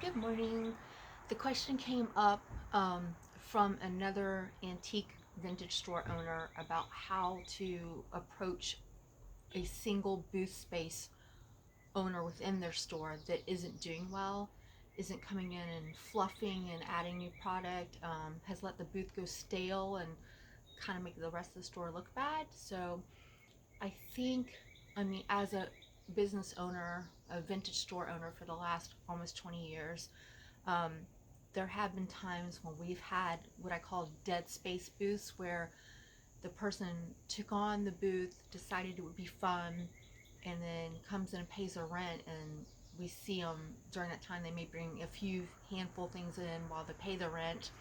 Good morning. The question came up from another antique vintage store owner about how to approach a single booth space owner within their store that isn't doing well, isn't coming in and fluffing and adding new product, has let the booth go stale and kind of make the rest of the store look bad. So I think, as a business owner, a vintage store owner for the last almost 20 years, um, there have been times when we've had what I call dead space booths, where the person took on the booth, decided it would be fun, and then comes in and pays their rent, and we see them during that time. They may bring a few handful things in while they pay the rent,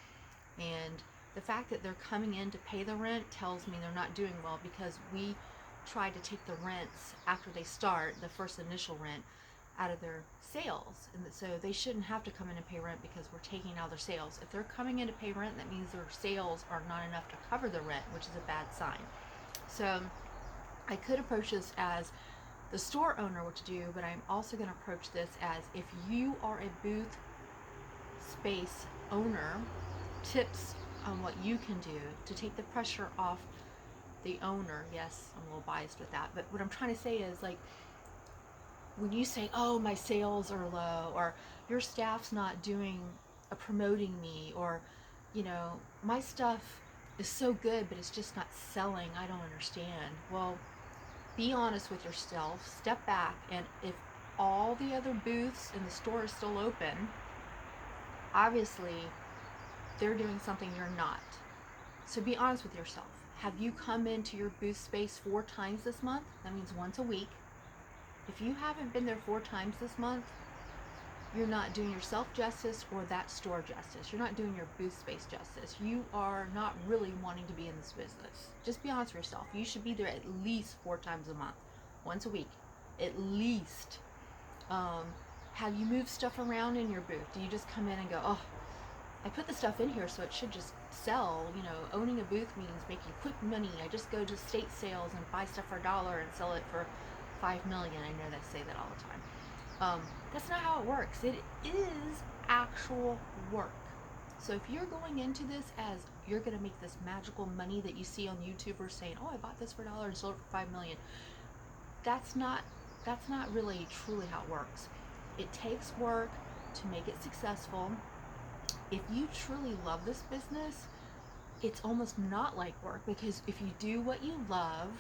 and the fact that they're coming in to pay the rent tells me they're not doing well, because we try to take the rents after they start, the first initial rent, out of their sales. And so they shouldn't have to come in and pay rent because we're taking out their sales. If they're coming in to pay rent, that means their sales are not enough to cover the rent, which is a bad sign. So I could approach this as the store owner what to do, but I'm also going to approach this as, if you are a booth space owner, tips on what you can do to take the pressure off the owner. Yes, I'm a little biased with that, but what I'm trying to say is, like, when you say, oh, my sales are low, or your staff's not doing promoting me, or my stuff is so good but it's just not selling, I don't understand. Well, be honest with yourself, step back, and if all the other booths in the store are still open, obviously they're doing something you're not. So be honest with yourself. Have you come into your booth space 4 times this month? That means once a week. If you haven't been there 4 times this month, you're not doing yourself justice or that store justice. You're not doing your booth space justice. You are not really wanting to be in this business. Just be honest with yourself. You should be there at least 4 times a month, once a week, at least. Have you moved stuff around in your booth? Do you just come in and go, oh, I put the stuff in here so it should just sell? Owning a booth means making quick money. I just go to state sales and buy stuff for $1 and sell it for $5 million. I know they say that all the time. That's not how it works. It is actual work. So if you're going into this as you're going to make this magical money that you see on YouTubers saying, oh, I bought this for $1 and sold it for $5 million, that's not really truly how it works. It takes work to make it successful. If you truly love this business, it's almost not like work, because if you do what you love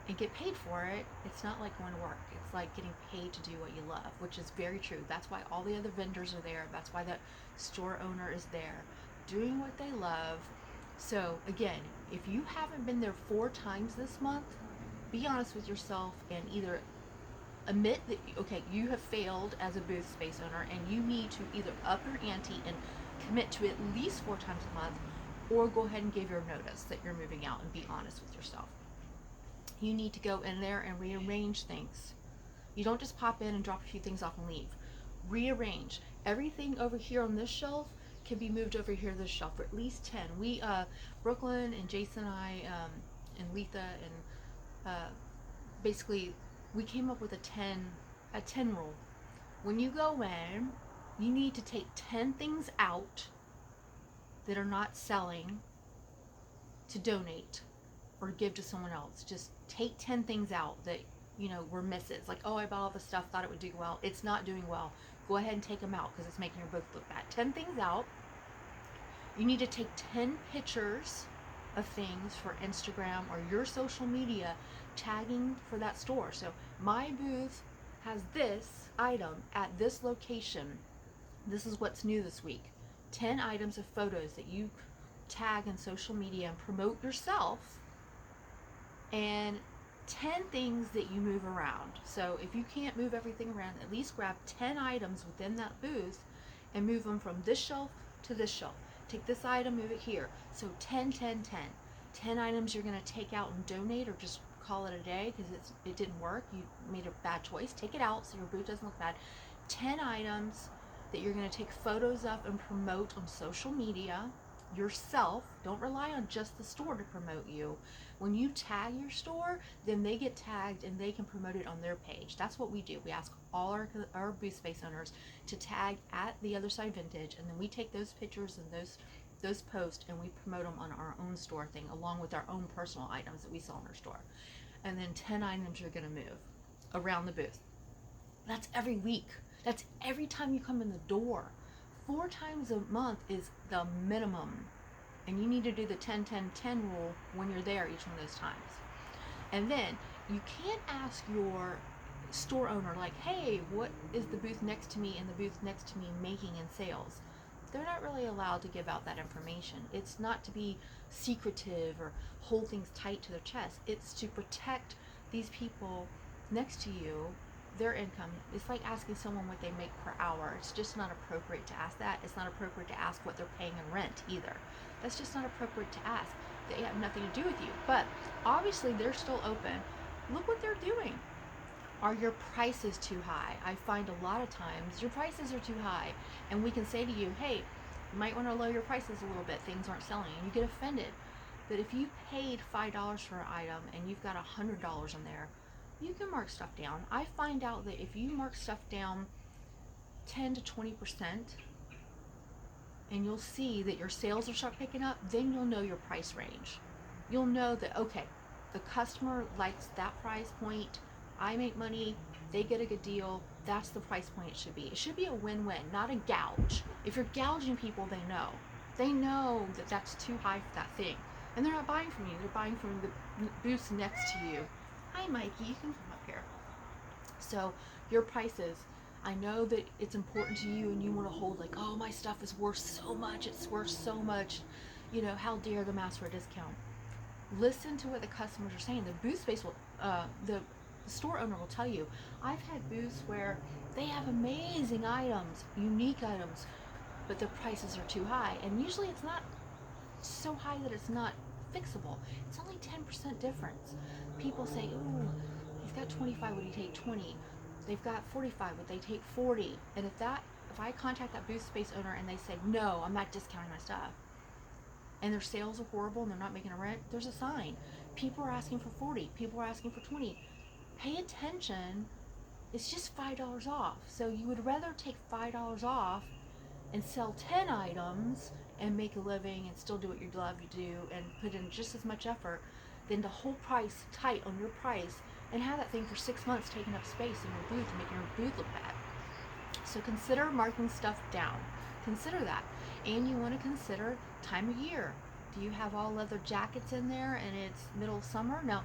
and get paid for it, it's not like going to work. It's like getting paid to do what you love, which is very true. That's why all the other vendors are there. That's why the store owner is there, doing what they love. So again, if you haven't been there 4 times this month, be honest with yourself and either admit that, okay, you have failed as a booth space owner, and you need to either up your ante and commit to at least 4 times a month, or go ahead and give your notice that you're moving out, and be honest with yourself. You need to go in there and rearrange things. You don't just pop in and drop a few things off and leave. Rearrange. Everything over here on this shelf can be moved over here to this shelf, or at least 10. We, Brooklyn and Jason and I, and Letha, and basically we came up with a 10 rule. When you go in, you need to take 10 things out that are not selling to donate or give to someone else. Just take 10 things out that were misses. Like, oh, I bought all the stuff, thought it would do well. It's not doing well. Go ahead and take them out, because it's making your booth look bad. 10 things out. You need to take 10 pictures of things for Instagram or your social media, tagging for that store. So my booth has this item at this location. This is what's new this week. 10 items of photos that you tag in social media and promote yourself, and 10 things that you move around. So if you can't move everything around, at least grab 10 items within that booth and move them from this shelf to this shelf. Take this item, move it here. So 10, 10, 10. 10 items you're going to take out and donate, or just call it a day because it didn't work. You made a bad choice. Take it out so your booth doesn't look bad. 10 items that you're going to take photos of and promote on social media. yourself. Don't rely on just the store to promote you. When you tag your store, then they get tagged and they can promote it on their page. That's what we do. We ask all our booth space owners to tag at The Other Side Vintage, and then we take those pictures and those posts and we promote them on our own store thing, along with our own personal items that we sell in our store. And then 10 items you're going to move around the booth. That's every week. That's every time you come in the door. 4 times a month is the minimum. And you need to do the 10-10-10 rule when you're there each one of those times. And then you can't ask your store owner, like, hey, what is the booth next to me and the booth next to me making in sales? They're not really allowed to give out that information. It's not to be secretive or hold things tight to their chest. It's to protect these people next to you, their income. It's like asking someone what they make per hour. It's just not appropriate to ask that. It's not appropriate to ask what they're paying in rent either. That's just not appropriate to ask. They have nothing to do with you. But obviously they're still open. Look what they're doing. Are your prices too high? I find a lot of times your prices are too high, and we can say to you, hey, you might want to lower your prices a little bit. Things aren't selling, and you get offended. But if you paid $5 for an item and you've got $100 in there, you can mark stuff down. I find out that if you mark stuff down 10 to 20%, and you'll see that your sales will start picking up, then you'll know your price range. You'll know that, okay, the customer likes that price point. I make money, they get a good deal. That's the price point it should be. It should be a win-win, not a gouge. If you're gouging people, they know. They know that that's too high for that thing. And they're not buying from you. They're buying from the booths next to you. Hi, Mikey, you can come up here. So your prices, I know that it's important to you and you want to hold like, oh, my stuff is worth so much. It's worth so much. You know, how dare them ask for a discount? Listen to what the customers are saying. The booth space will, the store owner will tell you. I've had booths where they have amazing items, unique items, but the prices are too high. And usually it's not so high that it's not fixable. It's only 10% difference. People say, ooh, he's got 25, would he take 20? They've got 45, would they take 40? And if I contact that booth space owner and they say, no, I'm not discounting my stuff, and their sales are horrible and they're not making a rent, there's a sign. People are asking for 40, people are asking for 20. Pay attention. It's just $5 off. So you would rather take $5 off and sell 10 items and make a living and still do what you love to do and put in just as much effort than to hold price tight on your price and have that thing for 6 months taking up space in your booth and making your booth look bad. So consider marking stuff down. Consider that. And you want to consider time of year. Do you have all leather jackets in there and it's middle of summer? No.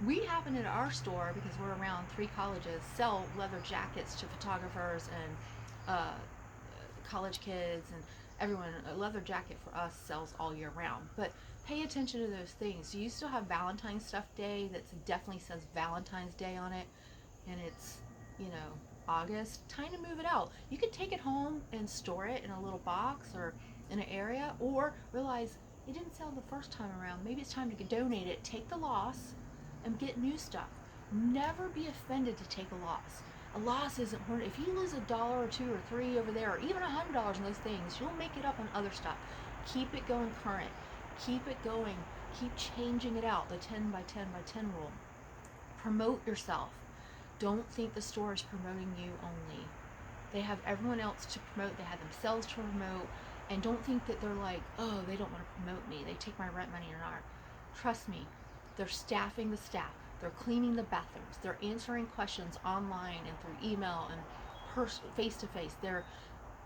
We happen at our store, because we're around 3 colleges, sell leather jackets to photographers and college kids and everyone. A leather jacket for us sells all year round. But pay attention to those things. Do you still have Valentine's Stuff Day that definitely says Valentine's Day on it, and it's, you know, August? Time to move it out. You could take it home and store it in a little box or in an area, or realize it didn't sell the first time around. Maybe it's time to donate it, take the loss, and get new stuff. Never be offended to take a loss. A loss isn't hard. If you lose $1 or 2 or 3 over there, or even $100 in those things, you'll make it up on other stuff. Keep it going current. Keep it going. Keep changing it out. The 10 by 10 by 10 rule. Promote yourself. Don't think the store is promoting you only. They have everyone else to promote. They have themselves to promote. And don't think that they're like, oh, they don't want to promote me. They take my rent money or not. Trust me. They're staffing the staff. They're cleaning the bathrooms. They're answering questions online and through email and face-to-face. They're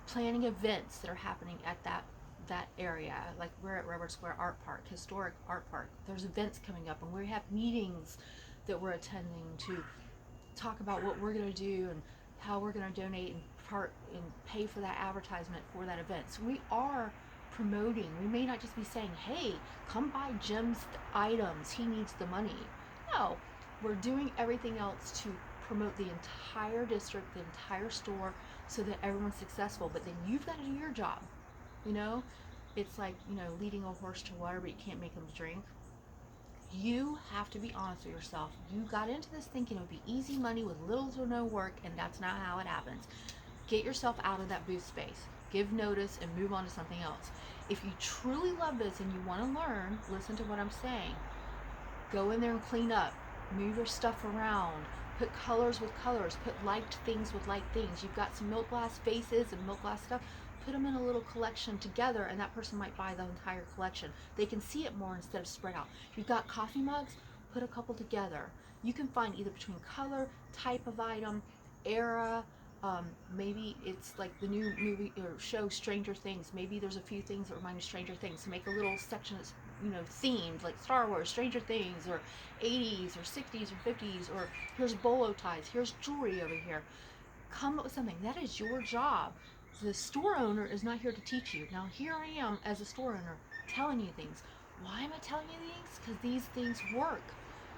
planning events that are happening at that area. Like we're at Railroad Square Art Park, historic art park. There's events coming up, and we have meetings that we're attending to talk about what we're going to do and how we're going to donate and pay for that advertisement for that event. So we are promoting. We may not just be saying, hey, come buy Jim's items, he needs the money. No, we're doing everything else to promote the entire district, the entire store, so that everyone's successful. But then you've got to do your job. You know, it's like, you know, leading a horse to water, but you can't make him drink. You have to be honest with yourself. You got into this thinking it would be easy money with little to no work, and that's not how it happens. Get yourself out of that booth space. give notice, and move on to something else. If you truly love this and you want to learn, listen to what I'm saying. Go in there and clean up. Move your stuff around. Put colors with colors. Put liked things with liked things. You've got some milk glass vases and milk glass stuff. Put them in a little collection together, and that person might buy the entire collection. They can see it more instead of spread out. You've got coffee mugs. Put a couple together. You can find either between color, type of item, era. Maybe it's like the new movie or show Stranger Things. Maybe there's a few things that remind you of Stranger Things. So make a little section that's themed, like Star Wars, Stranger Things, or 80s or 60s or 50s, or here's bolo ties, here's jewelry over here. Come up with something. That is your job. The store owner is not here to teach you. Now here I am as a store owner telling you things. Why am I telling you these? Because these things work.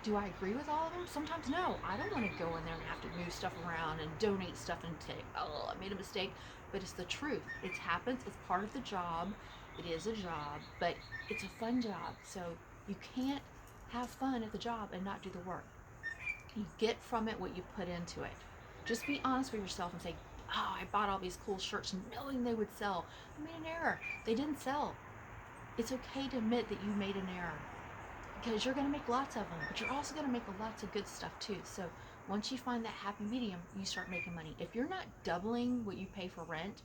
Do I agree with all of them? Sometimes no. I don't want to go in there and have to move stuff around and donate stuff and say, oh, I made a mistake. But it's the truth. It happens. It's part of the job. It is a job, but it's a fun job. So you can't have fun at the job and not do the work. You get from it what you put into it. Just be honest with yourself and say, oh, I bought all these cool shirts knowing they would sell. I made an error. They didn't sell. It's okay to admit that you made an error, because you're going to make lots of them, but you're also going to make lots of good stuff too. So once you find that happy medium, you start making money. If you're not doubling what you pay for rent,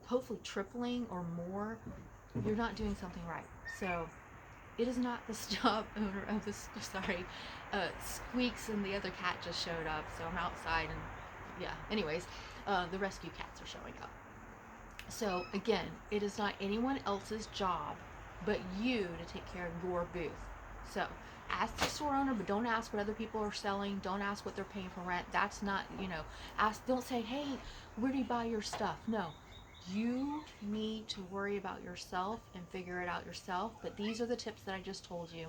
hopefully tripling or more, you're not doing something right. So it is not the shop owner of this. Squeaks and the other cat just showed up, so I'm outside, and yeah, anyways, the rescue cats are showing up. So again, it is not anyone else's job but you to take care of your booth. So ask the store owner, but don't ask what other people are selling. Don't ask what they're paying for rent. That's not, ask, don't say, hey, where do you buy your stuff? No, you need to worry about yourself and figure it out yourself. But these are the tips that I just told you.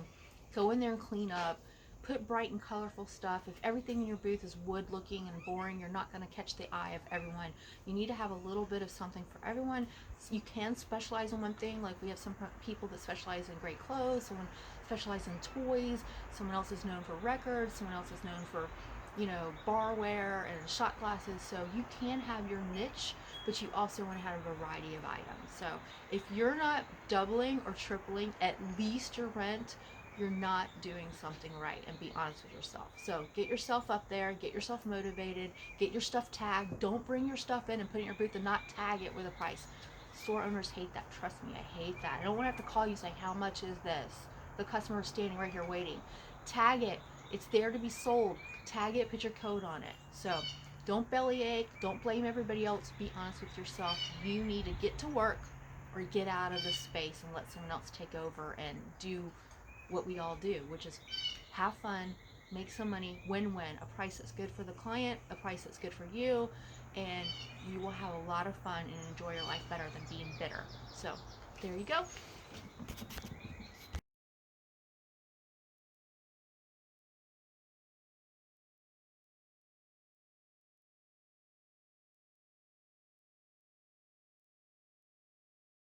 Go in there and clean up. Put bright and colorful stuff. If everything in your booth is wood looking and boring, you're not going to catch the eye of everyone. You need to have a little bit of something for everyone. You can specialize in one thing. Like we have some people that specialize in great clothes, someone specializes in toys, someone else is known for records, someone else is known for barware and shot glasses. So you can have your niche, but you also want to have a variety of items. So if you're not doubling or tripling at least your rent, you're not doing something right, and be honest with yourself. So get yourself up there, get yourself motivated, get your stuff tagged. Don't bring your stuff in and put it in your booth and not tag it with a price. Store owners hate that. Trust me, I hate that. I don't want to have to call you saying, how much is this? The customer is standing right here waiting. Tag it. It's there to be sold. Tag it, put your code on it. So don't bellyache, don't blame everybody else. Be honest with yourself. You need to get to work or get out of this space and let someone else take over and do what we all do, which is have fun, make some money, win-win, a price that's good for the client, a price that's good for you, and you will have a lot of fun and enjoy your life better than being bitter. So there you go.